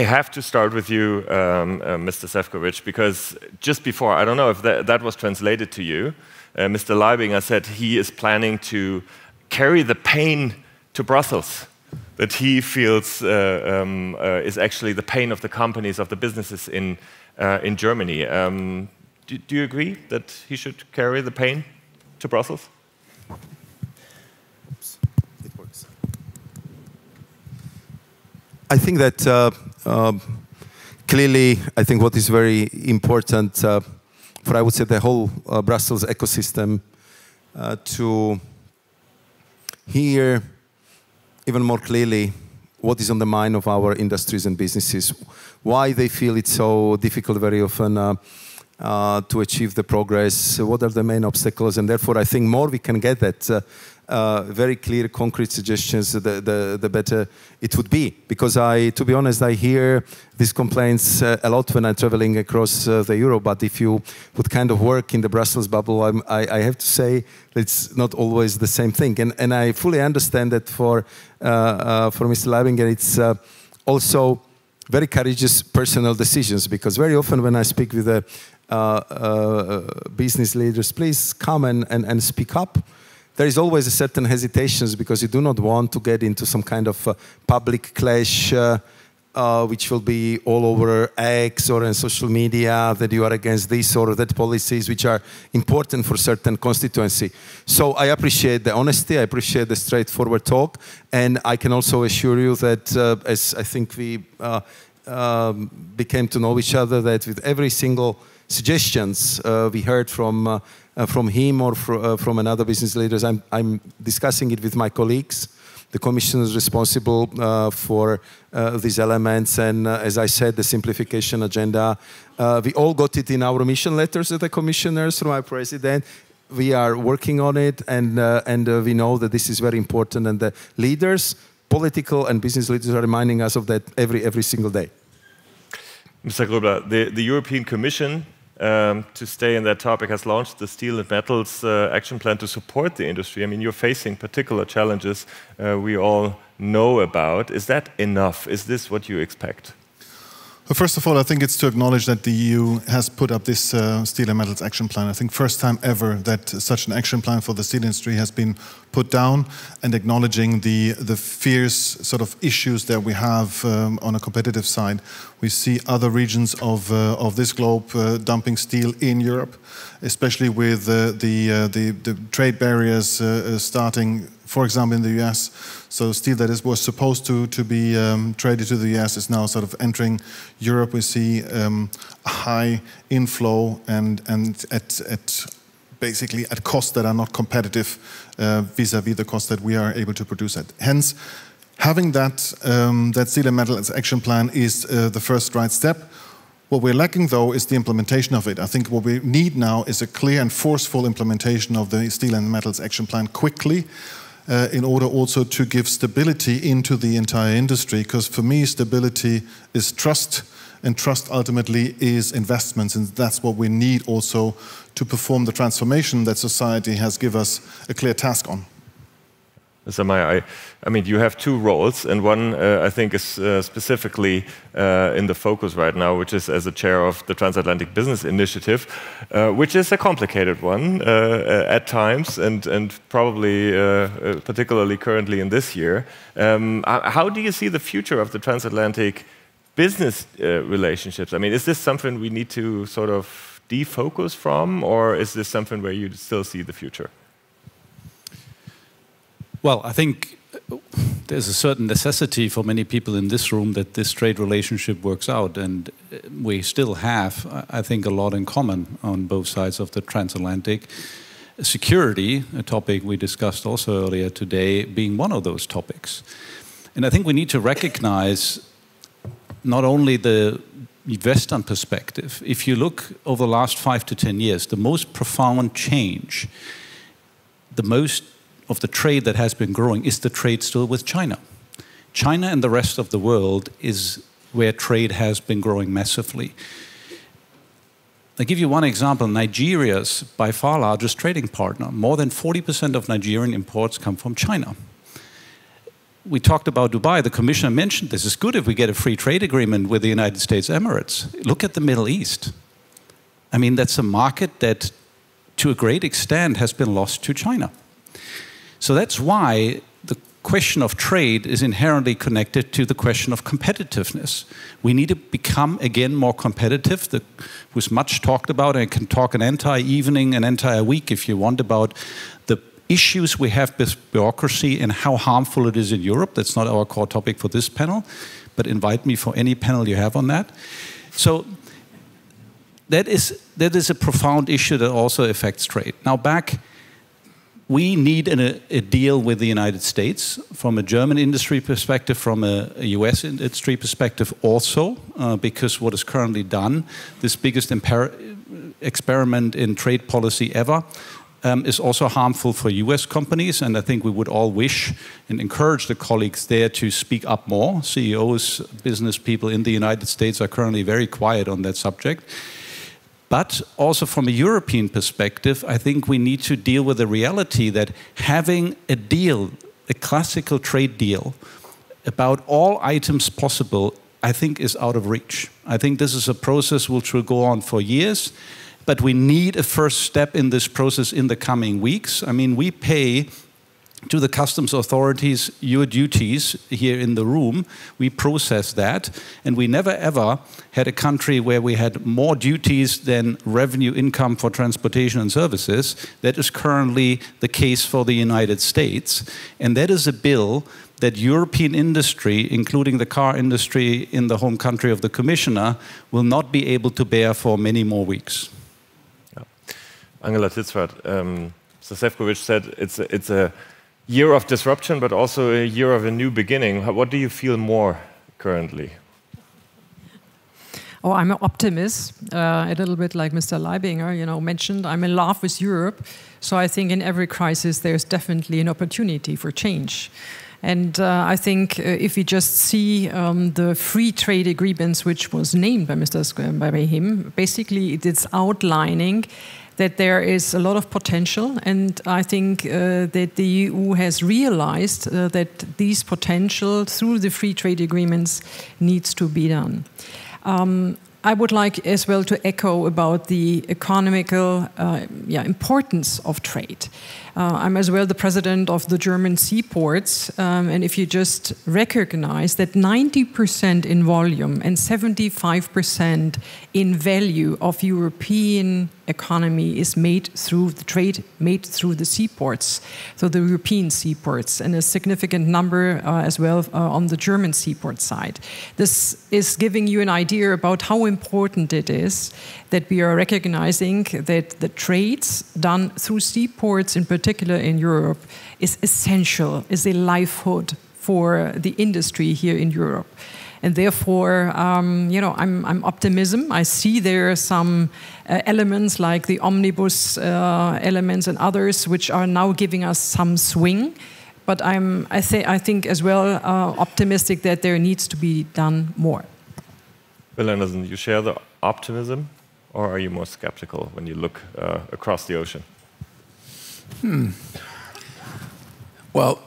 have to start with you, Mr. Šefčovič, because just before, I don't know if that was translated to you, Mr. Leibinger said he is planning to carry the pain to Brussels, that he feels is actually the pain of the companies, of the businesses in Germany. Do you agree that he should carry the pain to Brussels? Oops, it works. I think that clearly, I think what is very important for, I would say, the whole Brussels ecosystem to hear even more clearly what is on the mind of our industries and businesses, why they feel it's so difficult very often to achieve the progress, what are the main obstacles, and therefore I think more we can get that very clear, concrete suggestions, the better it would be. Because to be honest, I hear these complaints a lot when I'm traveling across the Europe, but if you would kind of work in the Brussels bubble, I have to say it's not always the same thing. And I fully understand that for Mr. Leibinger, it's also very courageous personal decisions, because very often when I speak with the business leaders, please come and speak up. There is always a certain hesitations because you do not want to get into some kind of public clash which will be all over X or in social media, that you are against this or that policies which are important for certain constituency. So I appreciate the honesty, I appreciate the straightforward talk, and I can also assure you that as I think we became to know each other, that with every single suggestions we heard from him or from another business leaders, I'm discussing it with my colleagues, the commissioners responsible for these elements, and as I said, the simplification agenda. We all got it in our mission letters to the commissioners from our president. We are working on it, and we know that this is very important, and the leaders, political and business leaders, are reminding us of that every single day. Mr. Gröbler, the European Commission, to stay in that topic, has launched the Steel and Metals Action Plan to support the industry. I mean, you're facing particular challenges we all know about. Is that enough? Is this what you expect? Well, first of all, I think it's to acknowledge that the EU has put up this Steel and Metals Action Plan. I think first time ever that such an action plan for the steel industry has been put down, and acknowledging the fierce sort of issues that we have on a competitive side. We see other regions of this globe dumping steel in Europe, especially with the trade barriers starting, for example, in the US. So steel that was supposed to be traded to the US is now sort of entering Europe. We see a high inflow and at basically at costs that are not competitive vis-à-vis the cost that we are able to produce at. Hence, having that Steel and Metals Action Plan is the first right step. What we're lacking, though, is the implementation of it. I think what we need now is a clear and forceful implementation of the Steel and Metals Action Plan quickly, in order also to give stability into the entire industry. Because for me, stability is trust, and trust ultimately is investments, and that's what we need also to perform the transformation that society has given us a clear task on. Mr. Meyer, I mean, you have two roles, and one I think is specifically in the focus right now, which is as a chair of the Transatlantic Business Initiative, which is a complicated one at times, and probably particularly currently in this year. How do you see the future of the transatlantic business relationships? I mean, is this something we need to sort of defocus from, or is this something where you still see the future? Well, I think there's a certain necessity for many people in this room that this trade relationship works out, and we still have, I think, a lot in common on both sides of the transatlantic. Security, a topic we discussed also earlier today, being one of those topics. And I think we need to recognize not only the Western perspective. If you look over the last 5 to 10 years, the most profound change, the most of the trade that has been growing is the trade still with China. China and the rest of the world is where trade has been growing massively. I'll give you one example. Nigeria's by far largest trading partner. More than 40% of Nigerian imports come from China. we talked about Dubai. The commissioner mentioned this. It's good if we get a free trade agreement with the United States Emirates. Look at the Middle East. I mean, that's a market that, to a great extent, has been lost to China. So that's why the question of trade is inherently connected to the question of competitiveness. We need to become, again, more competitive. That was much talked about, and I can talk an entire evening, an entire week, if you want, about the issues we have with bureaucracy and how harmful it is in Europe. That's not our core topic for this panel, but invite me for any panel you have on that. So that is a profound issue that also affects trade. Now we need a deal with the United States from a German industry perspective, from a US industry perspective also, because what is currently done, this biggest experiment in trade policy ever, is also harmful for US companies, and I think we would all wish and encourage the colleagues there to speak up more. CEOs, business people in the United States are currently very quiet on that subject. But also from a European perspective, I think we need to deal with the reality that having a deal, a classical trade deal, about all items possible, I think is out of reach. I think this is a process which will go on for years, but we need a first step in this process in the coming weeks. I mean, we pay to the customs authorities your duties here in the room. We process that, and we never ever had a country where we had more duties than revenue income for transportation and services. That is currently the case for the United States, and that is a bill that European industry, including the car industry in the home country of the commissioner, will not be able to bear for many more weeks. Yeah. Angela Titzrath, Sefcovic said it's a year of disruption, but also a year of a new beginning. What do you feel more currently? Oh, I'm an optimist, a little bit like Mr. Leibinger, mentioned. I'm in love with Europe, so I think in every crisis there's definitely an opportunity for change. And I think if we just see the free trade agreements, which was named by him, basically it's outlining that there is a lot of potential, and I think that the EU has realized that these potential through the free trade agreements needs to be done. I would like as well to echo about the economical importance of trade. I'm as well the president of the German seaports, and if you just recognize that 90% in volume and 75% in value of European economy is made through the trade, made through the seaports, so the European seaports, and a significant number as well on the German seaport side. This is giving you an idea about how important it is that we are recognizing that the trades done through seaports, in particular in Europe, is essential, is a livelihood for the industry here in Europe. And therefore, I'm optimism. I see there are some elements like the omnibus elements and others which are now giving us some swing. But I think as well optimistic that there needs to be done more. Bill Anderson, you share the optimism, or are you more skeptical when you look across the ocean? Well,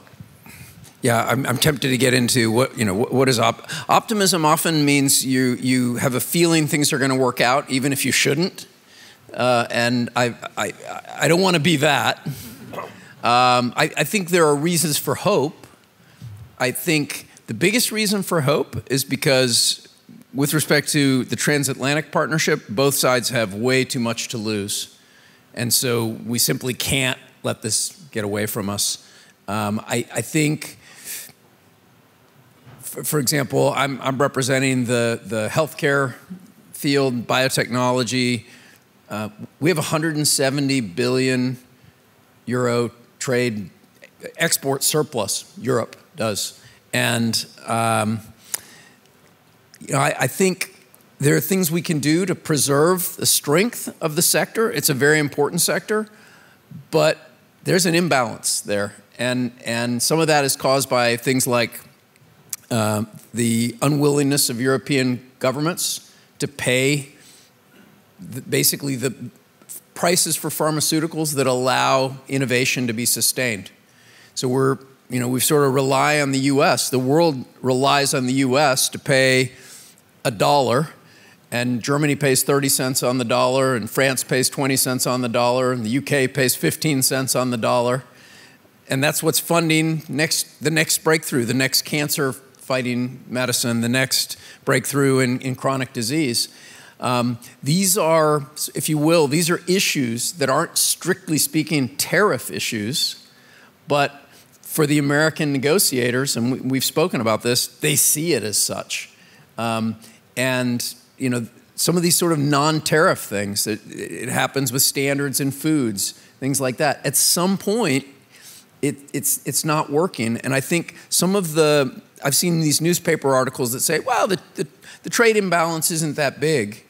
yeah, I'm tempted to get into what is optimism. Often means you have a feeling things are going to work out, even if you shouldn't. And I don't want to be that. I think there are reasons for hope. I think the biggest reason for hope is because, with respect to the transatlantic partnership, both sides have way too much to lose, and so we simply can't let this get away from us. I think. For example, I'm representing the healthcare field, biotechnology. We have 170 billion euro trade export surplus. Europe does, and I think there are things we can do to preserve the strength of the sector. It's a very important sector, but there's an imbalance there, and some of that is caused by things like the unwillingness of European governments to pay basically the prices for pharmaceuticals that allow innovation to be sustained. So we're we sort of rely on the U.S. The world relies on the U.S. to pay $1, and Germany pays 30 cents on the dollar, and France pays 20 cents on the dollar, and the UK pays 15 cents on the dollar. And that's what's funding the next breakthrough, the next cancer-fighting medicine, the next breakthrough in chronic disease. These are, if you will, these are issues that aren't strictly speaking tariff issues, but for the American negotiators, and we've spoken about this, they see it as such. And some of these sort of non-tariff things, it happens with standards in foods, things like that. At some point, it's not working. And I think I've seen these newspaper articles that say, well, the trade imbalance isn't that big.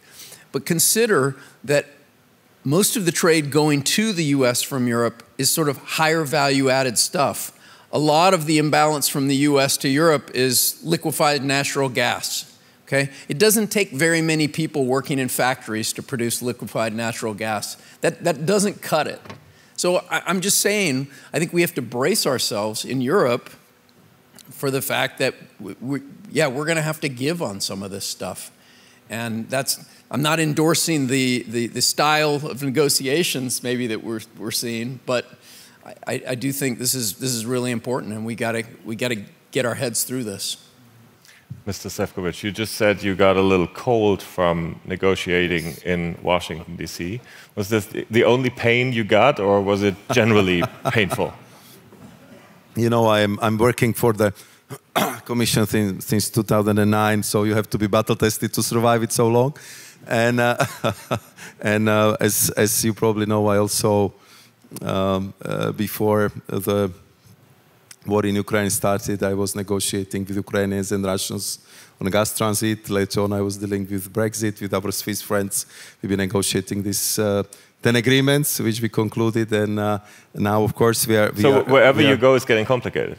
But consider that most of the trade going to the US from Europe is sort of higher value added stuff. A lot of the imbalance from the US to Europe is liquefied natural gas. Okay? It doesn't take very many people working in factories to produce liquefied natural gas. That doesn't cut it. So I'm just saying, I think we have to brace ourselves in Europe for the fact that we're going to have to give on some of this stuff. And I'm not endorsing the style of negotiations maybe that we're seeing, but I do think this is really important, and we got to get our heads through this. Mr. Šefčovič, you just said you got a little cold from negotiating in Washington, D.C. Was this the only pain you got, or was it generally painful? I'm working for the Commission since 2009, so you have to be battle-tested to survive it so long. And as you probably know, I also, before the war in Ukraine started, I was negotiating with Ukrainians and Russians on a gas transit. Later on, I was dealing with Brexit with our Swiss friends. We've been negotiating these 10 agreements, which we concluded, and now, of course, we are. So wherever you go, it's getting complicated.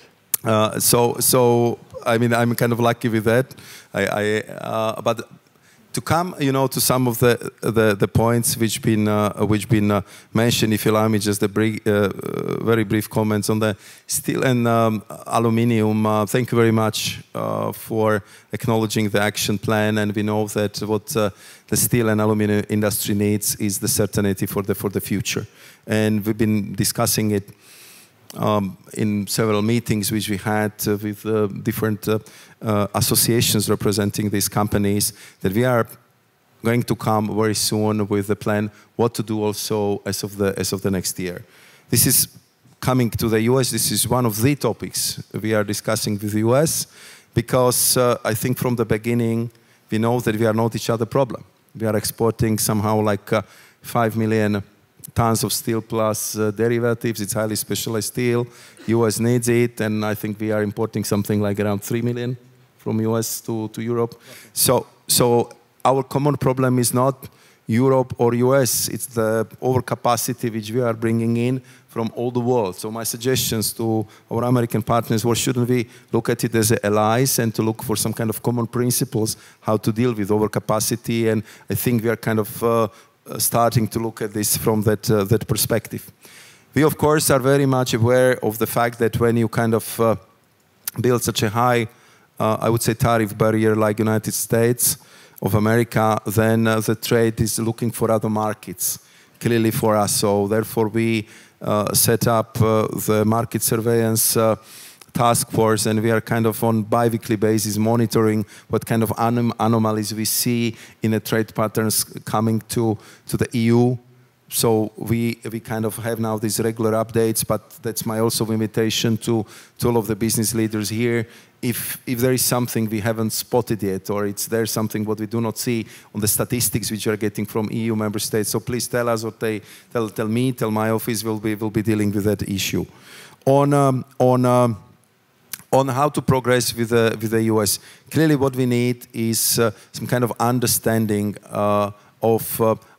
So I mean, I'm kind of lucky with that. But to come, to some of the points which been mentioned, if you allow me, just a very brief comments on the steel and aluminium. Thank you very much for acknowledging the action plan, and we know that what the steel and aluminium industry needs is the certainty for the future, and we've been discussing it in several meetings which we had with different associations representing these companies, that we are going to come very soon with a plan what to do also as of the next year. This is coming to the US. This is one of the topics we are discussing with the US, because I think from the beginning we know that we are not each other problem. We are exporting somehow like 5 million tons of steel plus derivatives. It's highly specialized steel. US needs it, and I think we are importing something like around 3 million from US to Europe. So our common problem is not Europe or US, it's the overcapacity which we are bringing in from all the world. So my suggestions to our American partners were, shouldn't we look at it as allies and to look for some kind of common principles how to deal with overcapacity, and I think we are kind of starting to look at this from that perspective. We, of course, are very much aware of the fact that when you kind of build such a high, I would say, tariff barrier like United States of America, then the trade is looking for other markets, clearly for us. So therefore, we set up the market surveillance task force, and we are kind of on bi-weekly basis monitoring what kind of anomalies we see in the trade patterns coming to the EU. So we kind of have now these regular updates, but that's my also invitation to all of the business leaders here. If there is something we haven't spotted yet, or it's there something what we do not see on the statistics which we are getting from EU member states, so please tell us, or tell me, tell my office. We'll be dealing with that issue. On how to progress with the US, clearly what we need is some kind of understanding of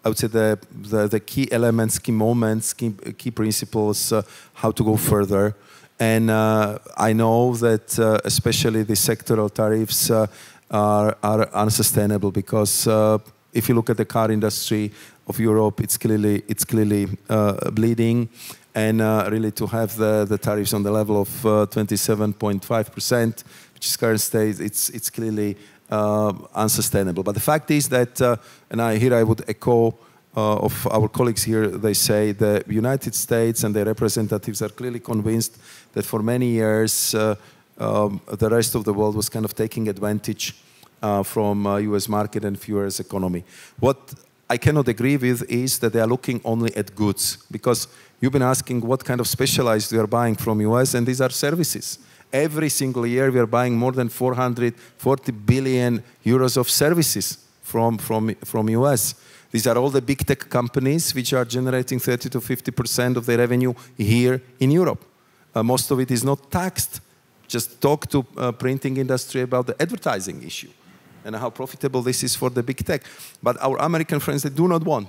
I would say the key elements, key moments, key principles, how to go further. And I know that especially the sectoral tariffs are unsustainable, because if you look at the car industry of Europe, it's clearly bleeding. and really to have the tariffs on the level of 27.5%, which is current state, it's clearly unsustainable. But the fact is that, and here I would echo of our colleagues here, they say the United States and their representatives are clearly convinced that for many years the rest of the world was kind of taking advantage from US market and US economy. What I cannot agree with is that they are looking only at goods, because you've been asking what kind of specialized we are buying from US, and these are services. Every single year we are buying more than 440 billion euros of services from US. These are all the big tech companies which are generating 30 to 50% of their revenue here in Europe. Most of it is not taxed. Just talk to printing industry about the advertising issue and how profitable this is for the big tech. But our American friends, they do not want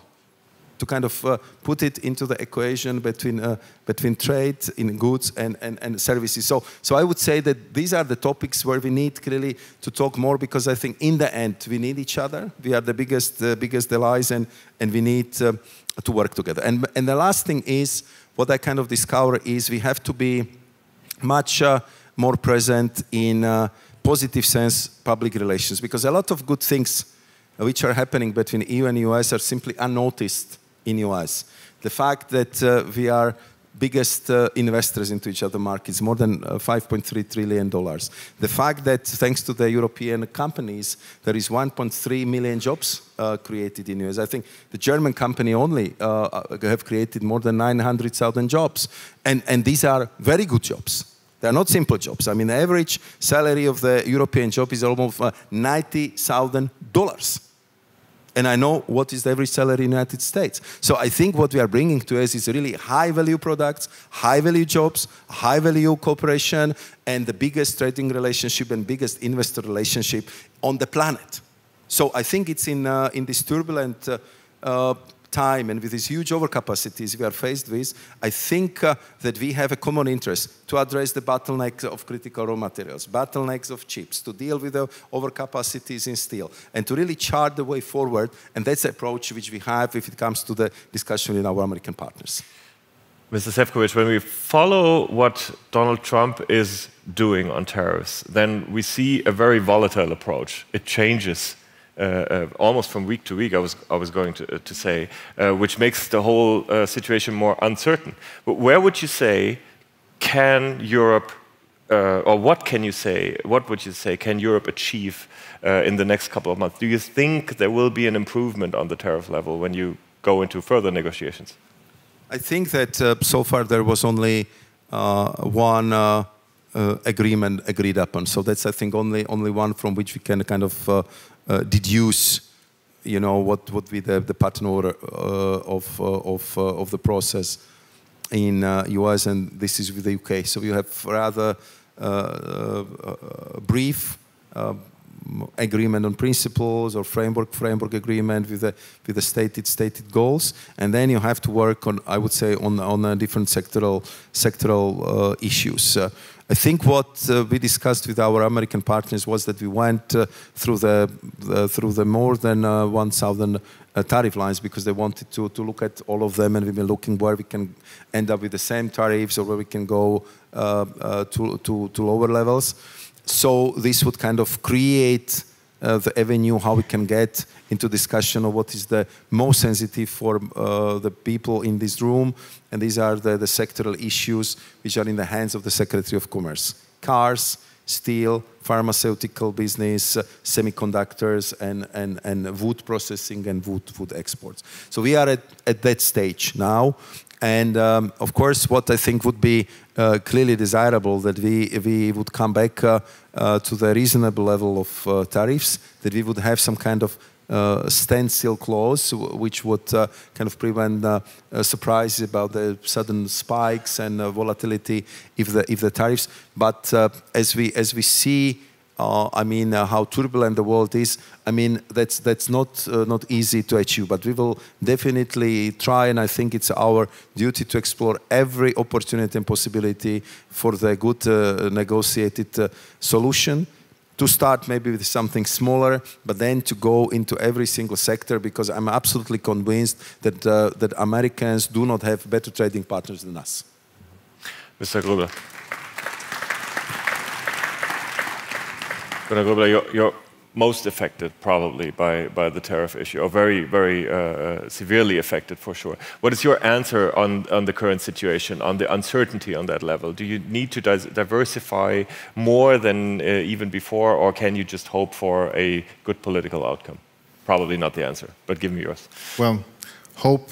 to kind of put it into the equation between trade in goods and services. So I would say that these are the topics where we need clearly to talk more, because I think in the end we need each other. We are the biggest allies, and we need to work together. And the last thing is, what I kind of discover is we have to be much more present in positive sense public relations, because a lot of good things which are happening between EU and US are simply unnoticed in US. The fact that we are biggest investors into each other markets, more than $5.3 trillion. The fact that thanks to the European companies, there is 1.3 million jobs created in US. I think the German company only have created more than 900,000 jobs. And these are very good jobs. They are not simple jobs. I mean, the average salary of the European job is almost $90,000. And I know what is the average salary in the United States. So I think what we are bringing to us is really high-value products, high-value jobs, high-value cooperation, and the biggest trading relationship and biggest investor relationship on the planet. So I think it's in this turbulent time and with these huge overcapacities we are faced with, I think that we have a common interest to address the bottlenecks of critical raw materials, bottlenecks of chips, to deal with the overcapacities in steel, and to really chart the way forward. And that's the approach which we have if it comes to the discussion with our American partners. Mr. Šefčovič, when we follow what Donald Trump is doing on tariffs, then we see a very volatile approach. It changes almost from week to week, I was going to say, which makes the whole situation more uncertain. But where would you say can Europe, or what would you say can Europe achieve in the next couple of months? Do you think there will be an improvement on the tariff level when you go into further negotiations? I think that so far there was only one agreement agreed upon. So that's, I think, only one from which we can kind of deduce, you know, what would be the pattern order of the process in US, and this is with the UK. So you have rather brief agreement on principles or framework agreement with the stated goals, and then you have to work on, I would say, on different sectoral issues. I think what we discussed with our American partners was that we went through the more than 1,000 tariff lines, because they wanted to look at all of them, and we've been looking where we can end up with the same tariffs or where we can go to lower levels. So this would kind of create the avenue how we can get into discussion of what is the most sensitive for the people in this room, and these are the sectoral issues which are in the hands of the Secretary of Commerce. Cars, steel, pharmaceutical business, semiconductors, and wood processing and wood exports. So we are at that stage now. And of course, what I think would be clearly desirable, that we would come back to the reasonable level of tariffs, that we would have some kind of standstill clause, which would kind of prevent surprises about the sudden spikes and volatility if the tariffs. But as we see, I mean, how turbulent the world is, I mean, that's not easy to achieve, but we will definitely try, and I think it's our duty to explore every opportunity and possibility for the good negotiated solution. to start maybe with something smaller, but then to go into every single sector, because I'm absolutely convinced that that Americans do not have better trading partners than us. Mr. Grubler. Mr. Grubler, you're most affected probably by the tariff issue, or very, very severely affected for sure. What is your answer on the current situation, on the uncertainty on that level? Do you need to diversify more than even before, or can you just hope for a good political outcome? Probably not the answer, but give me yours. Well, hope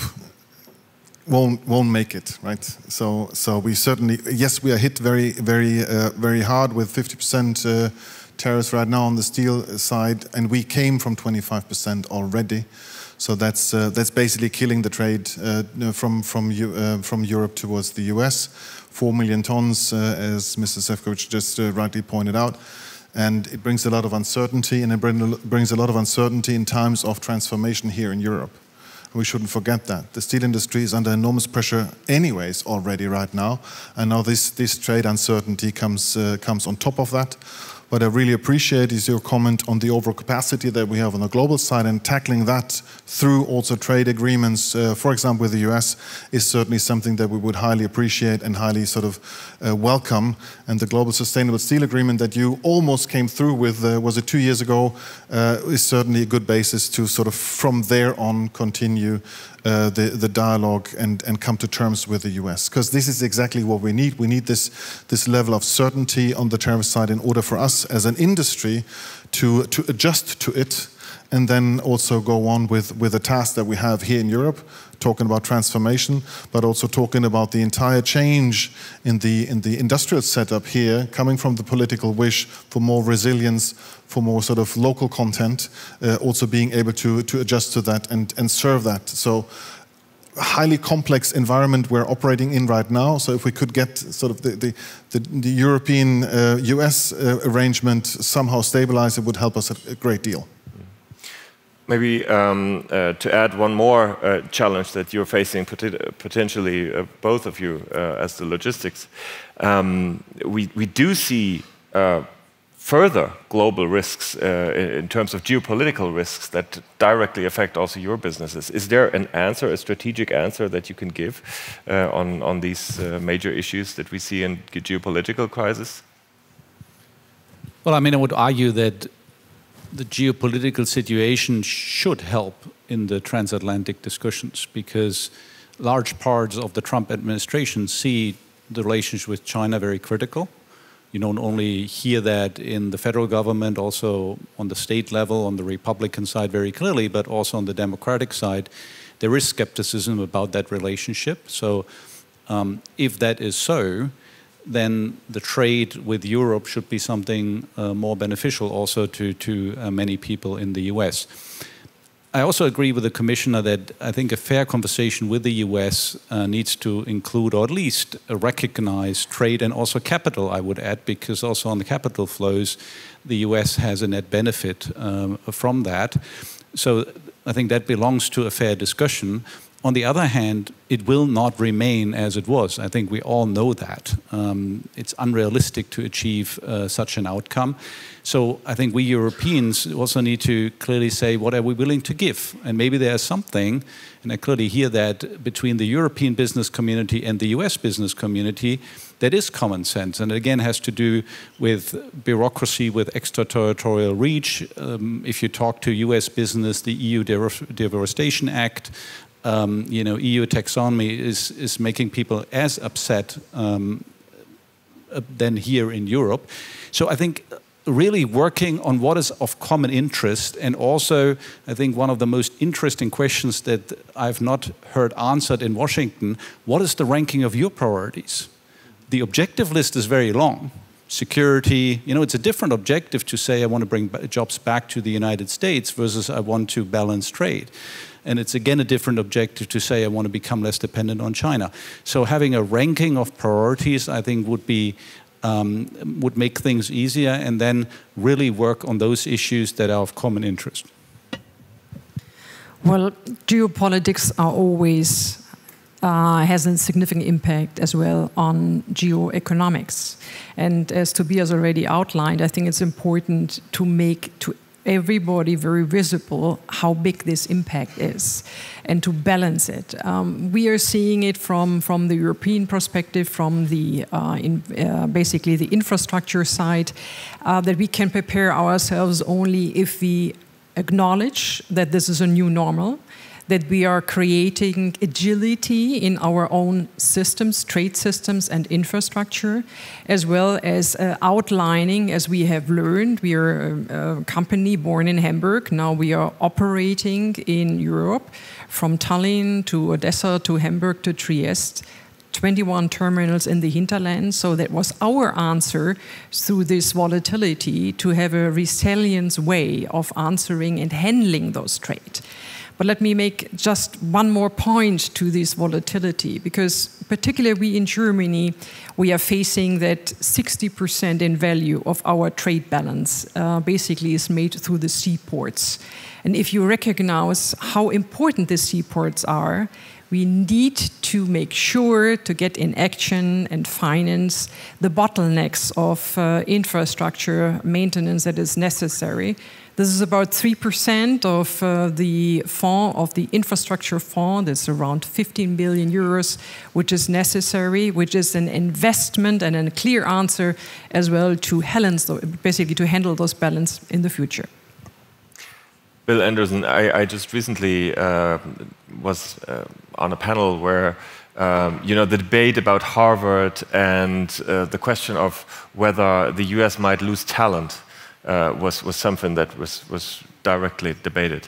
won't make it, right? So we certainly, yes, we are hit very hard with 50% tariffs right now on the steel side, and we came from 25% already. So that's basically killing the trade from Europe towards the US. 4 million tons, as Mr. Šefčovič just rightly pointed out. And it brings a lot of uncertainty, and it brings a lot of uncertainty in times of transformation here in Europe. We shouldn't forget that. The steel industry is under enormous pressure anyways already right now. And now this trade uncertainty comes on top of that. What I really appreciate is your comment on the overall capacity that we have on the global side, and tackling that through also trade agreements, for example, with the US, is certainly something that we would highly appreciate and highly sort of welcome. And the Global Sustainable Steel Agreement that you almost came through with, was it 2 years ago, is certainly a good basis to sort of from there on continue the dialogue and come to terms with the US. Because this is exactly what we need. We need this level of certainty on the tariff side in order for us as an industry to adjust to it, and then also go on with the task that we have here in Europe, talking about transformation, but also talking about the entire change in the industrial setup here, coming from the political wish for more resilience, for more sort of local content, also being able to adjust to that and serve that. So highly complex environment we're operating in right now. So if we could get sort of the European US arrangement somehow stabilized, it would help us a great deal. Maybe to add one more challenge that you're facing, potentially both of you as the logistics, we do see further global risks in terms of geopolitical risks that directly affect also your businesses. Is there an answer, a strategic answer that you can give on these major issues that we see in geopolitical crisis? Well, I mean, I would argue that the geopolitical situation should help in the transatlantic discussions, because large parts of the Trump administration see the relationship with China very critical. You don't only hear that in the federal government, also on the state level, on the Republican side very clearly, but also on the Democratic side, there is skepticism about that relationship. So if that is so, then the trade with Europe should be something more beneficial also to many people in the US. I also agree with the Commissioner that I think a fair conversation with the US needs to include, or at least recognize, trade and also capital, I would add, because also on the capital flows, the US has a net benefit from that. So I think that belongs to a fair discussion. On the other hand, it will not remain as it was. I think we all know that. It's unrealistic to achieve such an outcome. So I think we Europeans also need to clearly say, what are we willing to give? And maybe there's something, and I clearly hear that, between the European business community and the US business community that is common sense. And again, has to do with bureaucracy, with extraterritorial reach. If you talk to US business, the EU Deforestation Act, EU taxonomy is making people as upset than here in Europe. So I think really working on what is of common interest, and also I think one of the most interesting questions that I've not heard answered in Washington, what is the ranking of your priorities? The objective list is very long. Security, it's a different objective to say I want to bring jobs back to the United States versus I want to balance trade. And it's again a different objective to say I want to become less dependent on China. So having a ranking of priorities, I think, would make things easier, and then really work on those issues that are of common interest. Well, geopolitics are always has a significant impact as well on geoeconomics. And as Tobias already outlined, I think it's important to make to everybody very visible how big this impact is and to balance it. We are seeing it from the European perspective, from the basically the infrastructure side, that we can prepare ourselves only if we acknowledge that this is a new normal, that we are creating agility in our own systems, trade systems and infrastructure, as well as outlining, as we have learned, we are a company born in Hamburg, now we are operating in Europe, from Tallinn to Odessa to Hamburg to Trieste, 21 terminals in the hinterland. So that was our answer through this volatility, to have a resilient way of answering and handling those trade. But let me make just one more point to this volatility, because particularly we in Germany, we are facing that 60% in value of our trade balance basically is made through the seaports. And if you recognize how important the seaports are, we need to make sure to get in action and finance the bottlenecks of infrastructure maintenance that is necessary. This is about 3% of the fund, of the infrastructure fund. That's around 15 billion euros, which is necessary, which is an investment and a clear answer as well to basically to handle those balance in the future. Bill Anderson, I just recently was on a panel where the debate about Harvard and the question of whether the US might lose talent was something that was directly debated.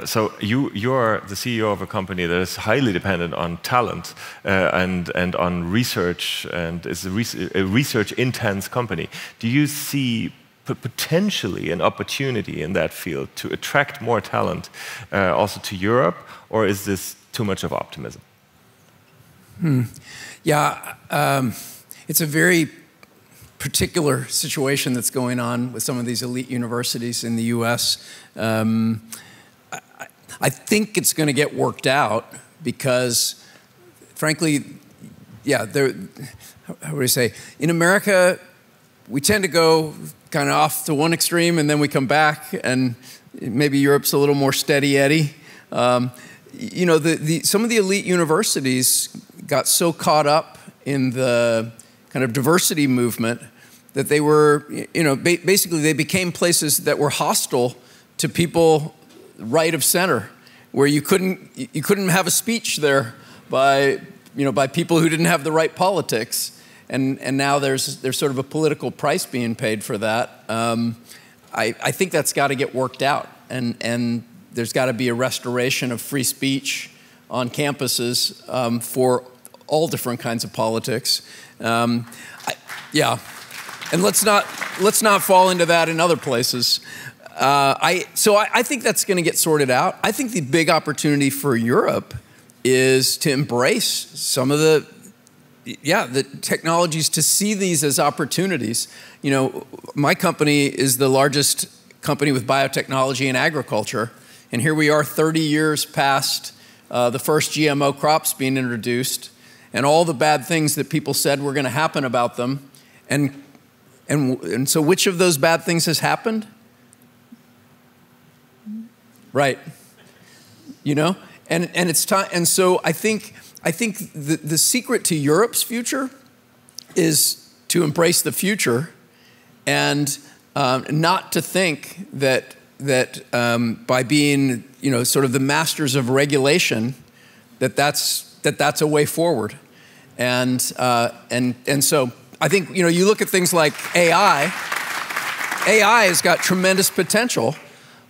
So you're the CEO of a company that is highly dependent on talent and on research, and is a research-intense company. Do you see potentially an opportunity in that field to attract more talent also to Europe, or is this too much of optimism? Yeah, it's a very particular situation that's going on with some of these elite universities in the US. I think it's going to get worked out because, frankly, yeah, how would I say, in America, we tend to go kind of off to one extreme and then we come back, and maybe Europe's a little more steady Eddie. Some of the elite universities got so caught up in the kind of diversity movement that they were, basically they became places that were hostile to people right of center, where you couldn't have a speech there by people who didn't have the right politics. And now there's sort of a political price being paid for that. I think that's got to get worked out, and there's got to be a restoration of free speech on campuses for all different kinds of politics. Yeah, and let's not fall into that in other places. So I think that's going to get sorted out. I think the big opportunity for Europe is to embrace some of the technologies, to see these as opportunities. My company is the largest company with biotechnology in agriculture, and here we are 30 years past the first GMO crops being introduced, and all the bad things that people said were going to happen about them. And so which of those bad things has happened? Right. And it's time. And so I think the secret to Europe's future is to embrace the future, and not to think that by being sort of the masters of regulation, that's a way forward. And so I think you look at things like AI. AI has got tremendous potential,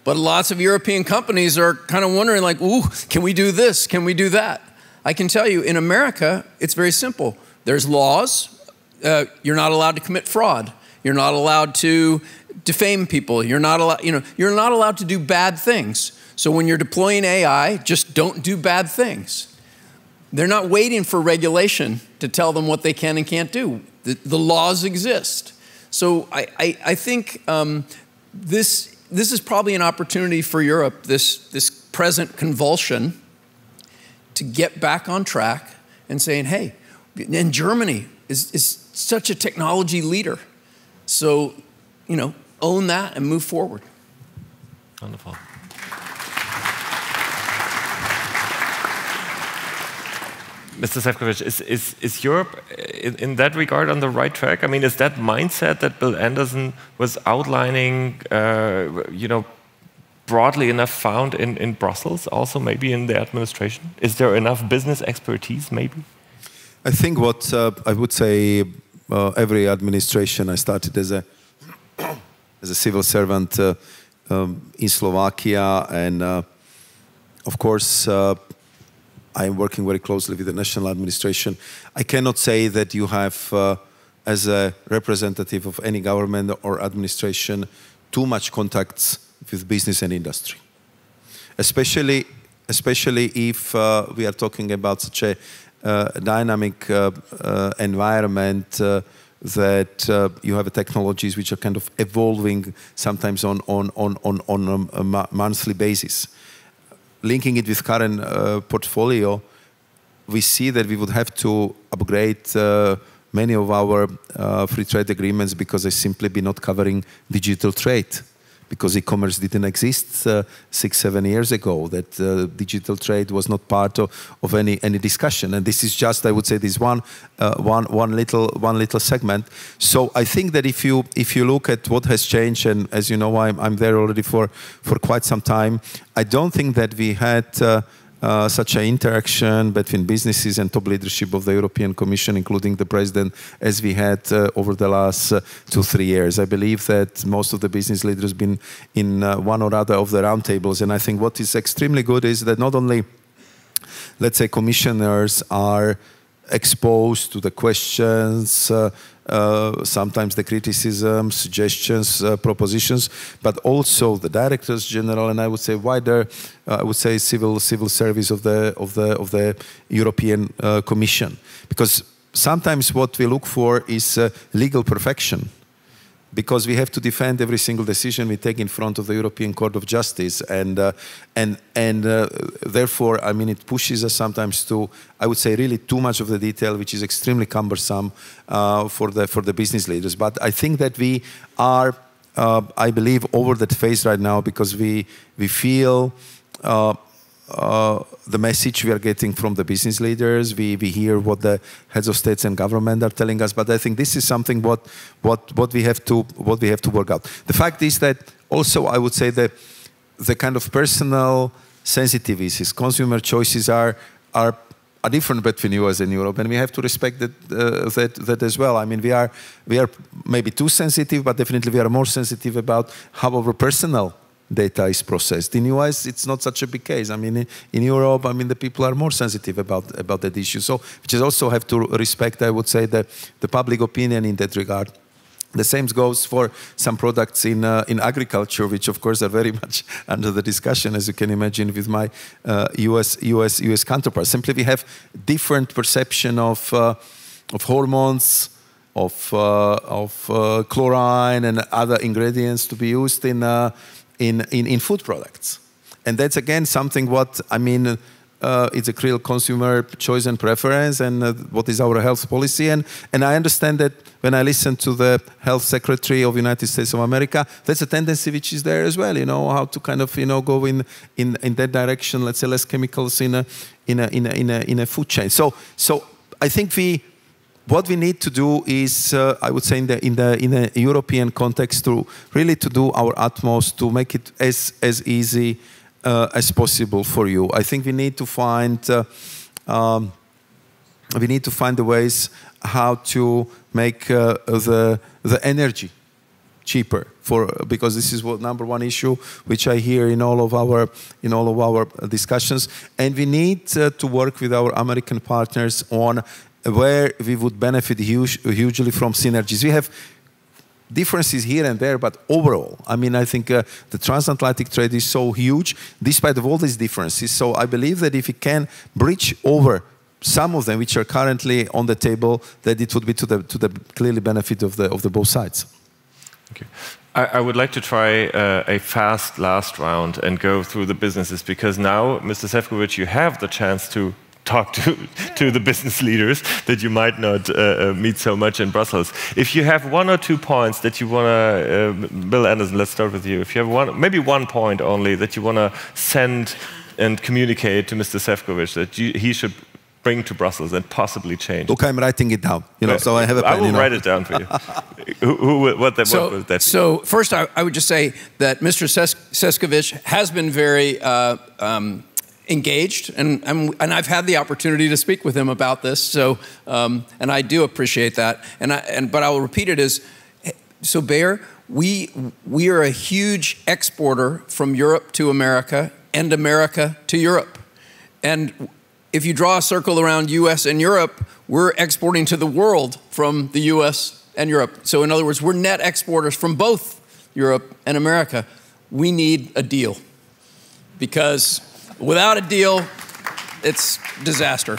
but lots of European companies are kind of wondering, like, ooh, can we do this? Can we do that? I can tell you, in America, it's very simple. There's laws. You're not allowed to commit fraud. You're not allowed to defame people. You're not allowed to do bad things. So when you're deploying AI, just don't do bad things. They're not waiting for regulation to tell them what they can and can't do. The laws exist. So I think this is probably an opportunity for Europe, this present convulsion, to get back on track and saying, hey, and Germany is such a technology leader. So, you know, own that and move forward. Wonderful. Mr. Šefčovič, is Europe in that regard on the right track? I mean, is that mindset that Bill Anderson was outlining, you know, broadly enough found in Brussels, also maybe in the administration? Is there enough business expertise, maybe? I think what I would say, every administration, I started as a civil servant in Slovakia, and of course, I'm working very closely with the national administration. I cannot say that you have, as a representative of any government or administration, too much contacts with business and industry. Especially if we are talking about such a dynamic environment that you have technologies which are kind of evolving sometimes on a monthly basis. Linking it with current portfolio, we see that we would have to upgrade many of our free trade agreements because they simply be not covering digital trade, because e-commerce didn't exist 6-7 years ago, that digital trade was not part of any discussion. And this is just, I would say, this one little segment. So I think that if you look at what has changed, and as you know, I'm there already for quite some time, I don't think that we had such an interaction between businesses and top leadership of the European Commission, including the President, as we had over the last 2-3 years. I believe that most of the business leaders have been in one or other of the roundtables, and I think what is extremely good is that not only, let's say, commissioners are exposed to the questions, sometimes the criticism, suggestions, propositions, but also the directors general, and I would say wider, I would say civil service of the European Commission, because sometimes what we look for is legal perfection, because we have to defend every single decision we take in front of the European Court of Justice, and therefore, I mean, it pushes us sometimes to, I would say, really too much of the detail, which is extremely cumbersome for the business leaders. But I think that we are, I believe, over that phase right now, because we feel the message we are getting from the business leaders. We hear what the heads of states and government are telling us. But I think this is something what we have to work out. The fact is that also, I would say that the kind of personal sensitivities, consumer choices are different between US and Europe, and we have to respect that as well. I mean, we are maybe too sensitive, but definitely we are more sensitive about how our personal data is processed. In US, it's not such a big case. I mean, in Europe, I mean, the people are more sensitive about that issue. So, we just also have to respect, I would say, the public opinion in that regard. The same goes for some products in agriculture, which of course are very much under the discussion, as you can imagine, with my US counterparts. Simply, we have different perception of hormones, of chlorine and other ingredients to be used in food products. And that's again something what, I mean, it's a real consumer choice and preference, and what is our health policy. And I understand that when I listen to the health secretary of the United States of America, that's a tendency which is there as well, you know, how to kind of, you know, go in that direction, let's say less chemicals in a food chain. So I think what we need to do is, I would say, in the European context, to really to do our utmost to make it as easy as possible for you. I think we need to find the ways how to make the energy cheaper, because this is what number one issue which I hear in all of our discussions, and we need to work with our American partners on where we would benefit hugely from synergies. We have differences here and there, but overall, I mean, I think the transatlantic trade is so huge, despite of all these differences. So I believe that if we can bridge over some of them, which are currently on the table, that it would be to the clearly benefit of the both sides. Thank you. I would like to try a fast last round and go through the businesses, because now, Mr. Šefčovič, you have the chance to talk to the business leaders that you might not meet so much in Brussels. If you have 1 or 2 points that you want to, Bill Anderson, let's start with you. If you have maybe one point only that you want to send and communicate to Mr. Šefčovič that he should bring to Brussels and possibly change. Okay, I'm writing it down. So I have a pen. I will write it down for you. What was that? So first, I would just say that Mr. Šefčovič has been very engaged, and I've had the opportunity to speak with him about this. So, and I do appreciate that. But I will repeat it as so. Bayer, we are a huge exporter from Europe to America and America to Europe, and if you draw a circle around U.S. and Europe, we're exporting to the world from the U.S. and Europe. So in other words, we're net exporters from both Europe and America. We need a deal, because without a deal, it's disaster.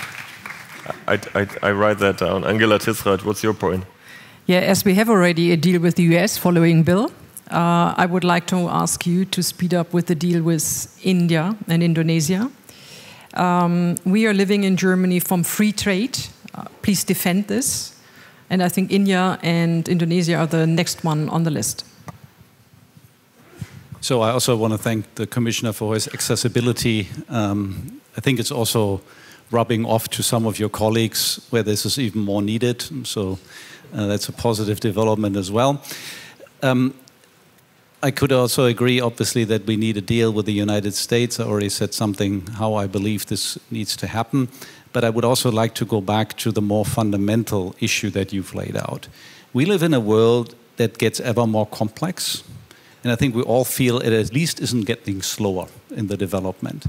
I write that down. Angela Tisrath, what's your point? Yeah, as we have already a deal with the US following Bill, I would like to ask you to speed up with the deal with India and Indonesia. We are living in Germany from free trade. Please defend this. And I think India and Indonesia are the next one on the list. So I also want to thank the Commissioner for his accessibility. I think it's also rubbing off to some of your colleagues where this is even more needed. So that's a positive development as well. I could also agree, obviously, that we need a deal with the United States. I already said something how I believe this needs to happen. But I would also like to go back to the more fundamental issue that you've laid out. We live in a world that gets ever more complex. And I think we all feel it at least isn't getting slower in the development.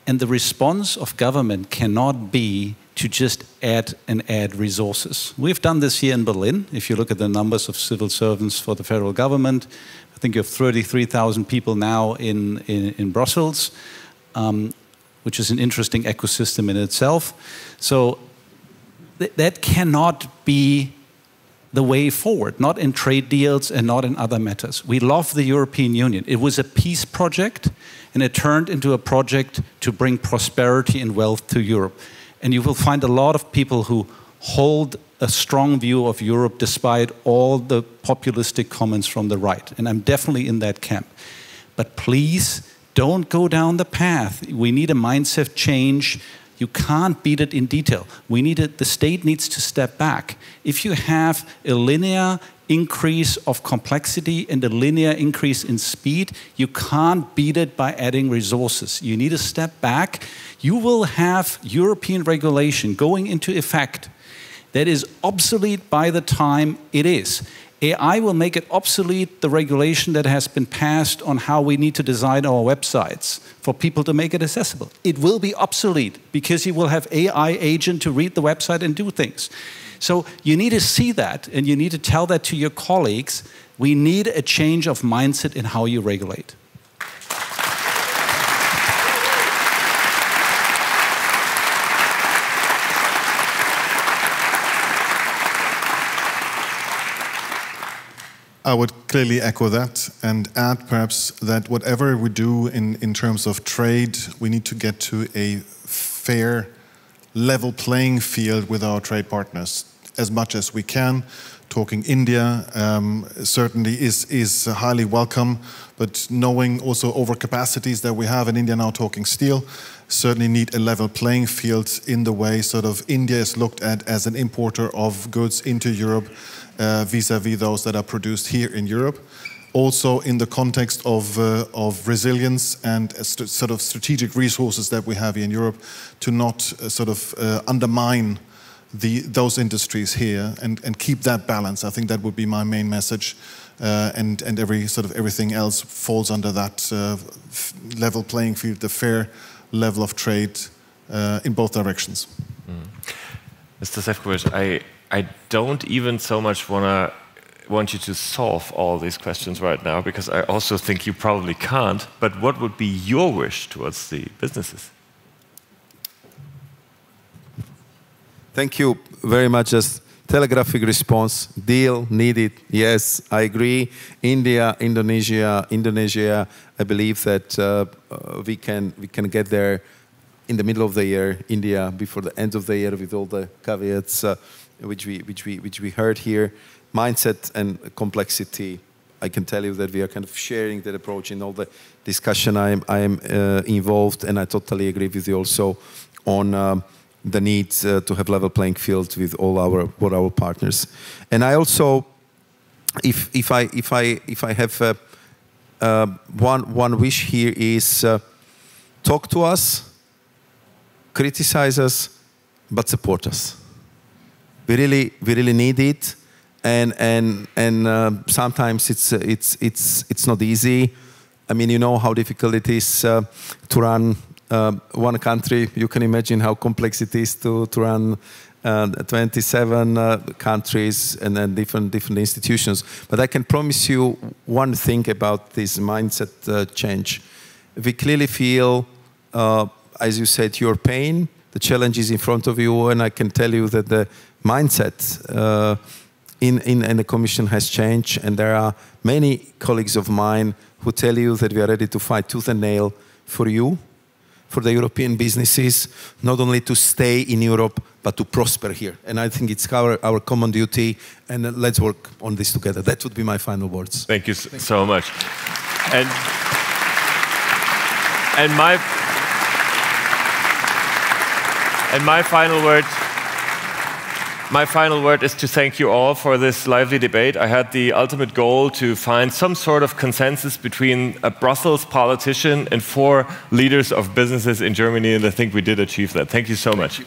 And the response of government cannot be to just add resources. We've done this here in Berlin. If you look at the numbers of civil servants for the federal government, I think you have 33,000 people now in Brussels, which is an interesting ecosystem in itself. So that cannot be the way forward, not in trade deals and not in other matters. We love the European Union. It was a peace project, and it turned into a project to bring prosperity and wealth to Europe. And you will find a lot of people who hold a strong view of Europe despite all the populistic comments from the right. And I'm definitely in that camp. But please don't go down the path. We need a mindset change. You can't beat it in detail. The state needs to step back. If you have a linear increase of complexity and a linear increase in speed, you can't beat it by adding resources. You need to step back. You will have European regulation going into effect that is obsolete by the time it is. AI will make it obsolete, the regulation that has been passed on how we need to design our websites for people to make it accessible. It will be obsolete because you will have AI agent to read the website and do things. So you need to see that, and you need to tell that to your colleagues. We need a change of mindset in how you regulate. I would clearly echo that and add perhaps that whatever we do in terms of trade, we need to get to a fair, level playing field with our trade partners as much as we can. Talking India certainly is highly welcome, but knowing also overcapacities that we have in India now, talking steel, certainly need a level playing field in the way sort of India is looked at as an importer of goods into Europe vis-à-vis those that are produced here in Europe. Also in the context of resilience and sort of strategic resources that we have here in Europe, to not sort of undermine those industries here and keep that balance. I think that would be my main message, and everything else falls under that level playing field, the fair level of trade in both directions. Mr. Šefčovič, I don't even so much want you to solve all these questions right now, because I also think you probably can't. But what would be your wish towards the businesses? Thank you very much. Just telegraphic response. Deal needed. Yes, I agree. India, Indonesia. I believe that we can get there in the middle of the year, India before the end of the year, with all the caveats which we heard here. Mindset and complexity. I can tell you that we are kind of sharing that approach in all the discussion I am involved, and I totally agree with you also on the need to have level playing field with all our partners. And I also, if I have one wish here is talk to us, criticize us, but support us. We really need it, and sometimes it's not easy. I mean, you know how difficult it is to run one country. You can imagine how complex it is to run 27 countries and then different institutions. But I can promise you one thing about this mindset change. We clearly feel, as you said, your pain, the challenges in front of you, and I can tell you that the mindset in the Commission has changed, and there are many colleagues of mine who tell you that we are ready to fight tooth and nail for you, for the European businesses, not only to stay in Europe, but to prosper here. And I think it's our common duty, and let's work on this together. That would be my final words. Thank you so much. And my final word is to thank you all for this lively debate. I had the ultimate goal to find some sort of consensus between a Brussels politician and 4 leaders of businesses in Germany, and I think we did achieve that. Thank you so much.